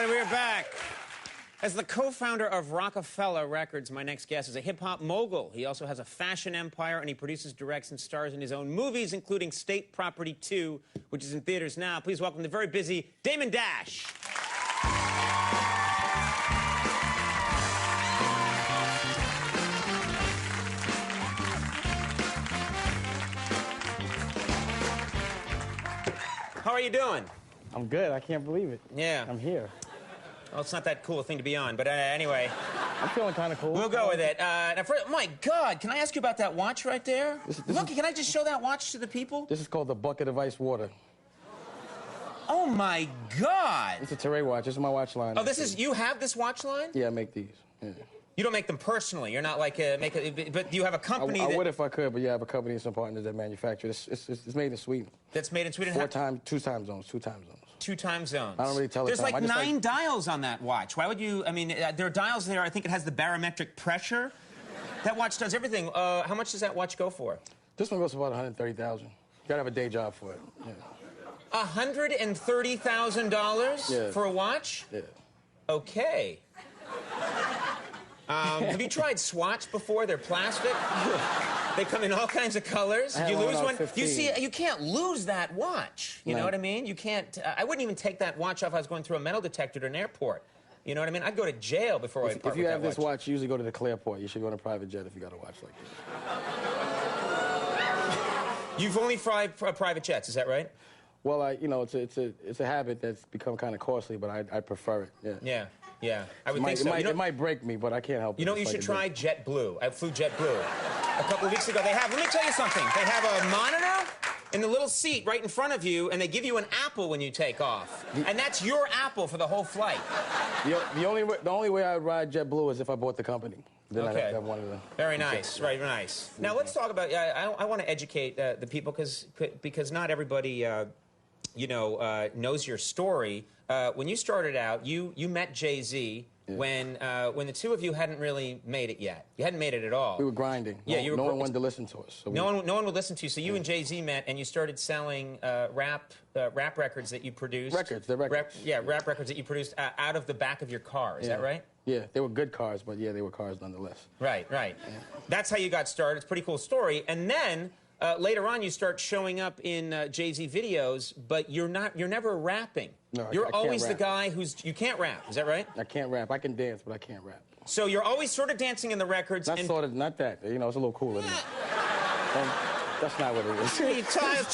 everybody, we're back. As the co-founder of Roc-A-Fella Records, my next guest is a hip-hop mogul. He also has a fashion empire, and he produces, directs, and stars in his own movies, including State Property 2, which is in theaters now. Please welcome the very busy Damon Dash. How are you doing? I'm good. I can't believe it. Yeah. I'm here. Well, it's not that cool a thing to be on, but anyway. I'm feeling kind of cool. We'll go with it. Now my God, can I ask you about that watch right there? Look, can I just show that watch to the people? This is called the Bucket of Ice Water. Oh, my God. It's a Teray watch. This is my watch line. Oh, you have this watch line? Yeah, I make these. Yeah. You don't make them personally. You're not like but you have a company I would if I could, but yeah, I have a company and some partners that manufacture. It's made in Sweden. That's made in Sweden? Two time zones. Two time zones. I don't really tell the There's time. like 9 dials on that watch. Why would you, I mean, there are dials there. I think it has the barometric pressure. That watch does everything. How much does that watch go for? This one goes for about $130,000. You gotta have a day job for it. Yeah. $130,000 for a watch? Yeah. Okay. Have you tried Swatch before? They're plastic. They come in all kinds of colors. You lose one. 15. You see, you can't lose that watch. You know what I mean? You can't. I wouldn't even take that watch off if I was going through a metal detector at an airport. You know what I mean? I'd go to jail before I part with that watch. If you have this watch, you usually go to the Clearport. You should go on a private jet if you got a watch like this. You've only fried private jets, is that right? Well, it's a habit that's become kind of costly, but I prefer it. Yeah. Yeah. Yeah, I would think so. It might break me, but I can't help it. You know what you should try? JetBlue. I flew JetBlue a couple of weeks ago. Let me tell you something. They have a monitor in the little seat right in front of you, and they give you an apple when you take off. And that's your apple for the whole flight. The only way I would ride JetBlue is if I bought the company. Then I'd have one of them. Very nice, right, nice. Now let's talk about, I want to educate the people because not everybody, knows your story. When you started out, you met Jay-Z when the two of you hadn't really made it yet. You hadn't made it at all. We were grinding. Yeah, no one wanted to listen to us. So no one would listen to you. So you and Jay-Z met, and you started selling rap records that you produced. They're records. Rap records that you produced out of the back of your car. Is that right? Yeah, they were good cars, but yeah, they were cars nonetheless. Right. Yeah. That's how you got started. It's a pretty cool story. And then later on, you start showing up in Jay-Z videos, but you're never rapping. No, you're I always can't the guy you can't rap. Is that right? I can't rap. I can dance, but I can't rap. So you're always sort of dancing in the records. Not that. You know, it's a little cooler than that. That's not what it is.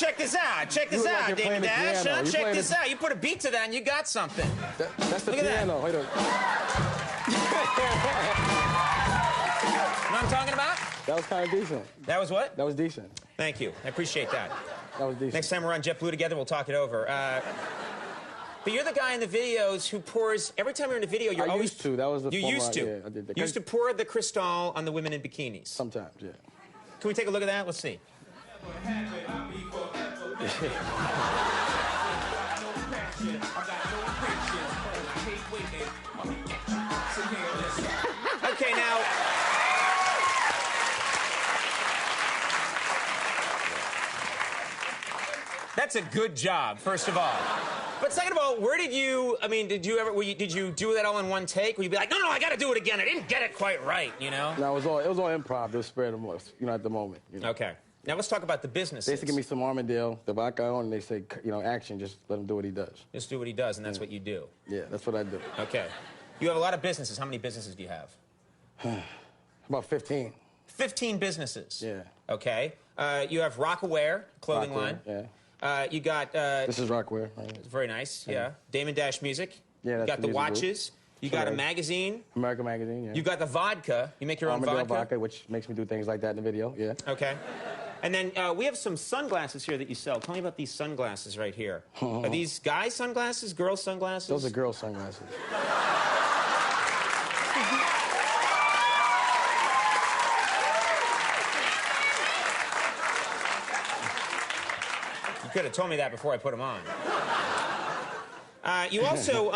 Check this out. Check this out, Damon Dash. Check this out. You put a beat to that, and you got something. That's the piano. Wait a minute. You know what I'm talking about? That was kind of decent. That was what? That was decent. Thank you. I appreciate that. That was decent. Next time we're on JetBlue together, we'll talk it over. But you're the guy in the videos who pours... Every time you're in a video, you're always... used to. That was the You used to. Yeah, I did that. You used to pour the Cristal on the women in bikinis. Sometimes, yeah. Can we take a look at that? Let's see. Okay, now... That's a good job, first of all. But second of all, where did you... I mean, did you do that all in one take? Would you be like, no, I got to do it again. I didn't get it quite right, you know? No, it was all improv. It was spread at the moment. You know? Okay. Now let's talk about the businesses. They used to give me some Armadale, the vodka on, and they say, action, just let him do what he does. Just do what he does, and that's what you do. Yeah, that's what I do. Okay. You have a lot of businesses. How many businesses do you have? About 15. 15 businesses? Yeah. Okay. You have Roc-A-Wear, clothing line. Yeah. You got... this is Roc-A-Wear. Very nice, yeah. Damon Dash Music. Yeah, that's You got the watches. You got a magazine. American Magazine, yeah. You got the vodka. You make your own vodka. Which makes me do things like that in the video, yeah. Okay. And then we have some sunglasses here that you sell. Tell me about these sunglasses right here. Are these guy sunglasses, girl sunglasses? Those are girl sunglasses. You could have told me that before I put them on. You also,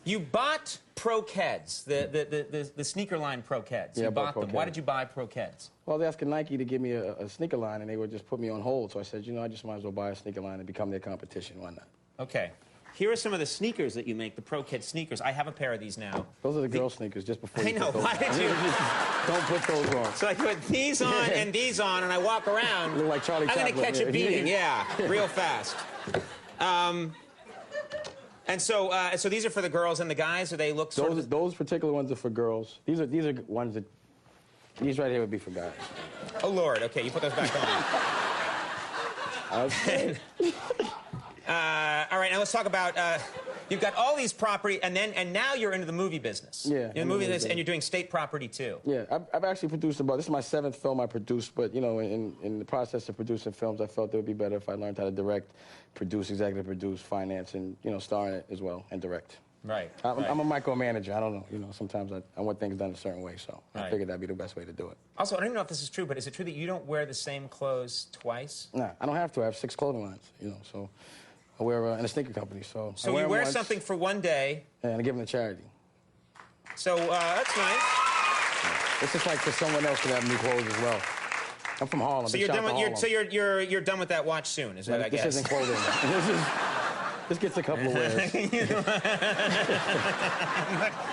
you bought Pro-Keds, the sneaker line Pro-Keds. Yeah, you bought them. Pro-Keds. Why did you buy Pro-Keds? Well, they asked Nike to give me a sneaker line, and they would just put me on hold. So I said, I just might as well buy a sneaker line and become their competition. Why not? Okay. Here are some of the sneakers that you make, the Pro Kid sneakers. I have a pair of these now. Those are the girl sneakers, just before you I know. put those Why did you? Don't put those on. So I put these on and these on, and I walk around. Look like Charlie I'm going to Chaplin, catch a beating, yeah, real fast. And so these are for the girls and the guys, or they look sort of... Those particular ones are for girls. These are ones that... These right here would be for guys. Oh, Lord. Okay, you put those back on. Okay. All right, now let's talk about... you've got all these property, and now you're into the movie business. Yeah. You're in the movie business, and you're doing state property, too. Yeah, I've actually produced about... This is my 7th film I produced, but, you know, in the process of producing films, I felt it would be better if I learned how to direct, produce, executive produce, finance, and, you know, star in it as well, and direct. Right. I'm a micromanager. I don't know. You know, sometimes I want things done a certain way, so Right. I figured that'd be the best way to do it. Also, I don't even know if this is true, but is it true that you don't wear the same clothes twice? Nah, I don't have to. I have 6 clothing lines, you know, so I wear in a sneaker company, so... So you wear something for one day... And I give them to charity. So, that's nice. It's just like for someone else to have new clothes as well. I'm from Harlem. So you're done with you're done with that watch soon, is what I guess. This isn't clothing. This gets a couple of wears.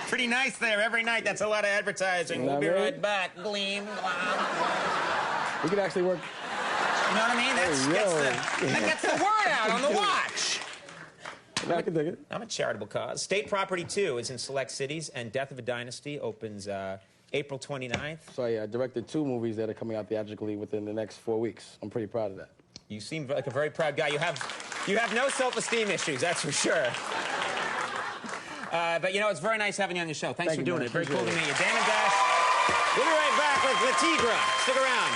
Pretty nice there every night. That's a lot of advertising. We'll be right back. Gleam. You could actually work. You know what I mean? That gets the word out on the watch. I can dig it. I'm a charitable cause. State Property 2 is in select cities, and Death of a Dynasty opens April 29th. So yeah, I directed 2 movies that are coming out theatrically within the next 4 weeks. I'm pretty proud of that. You seem like a very proud guy. You have no self-esteem issues, that's for sure. But, you know, it's very nice having you on the show. Thanks for doing it. Very cool to meet you. Damon Dash. We'll be right back with La Tigra. Stick around.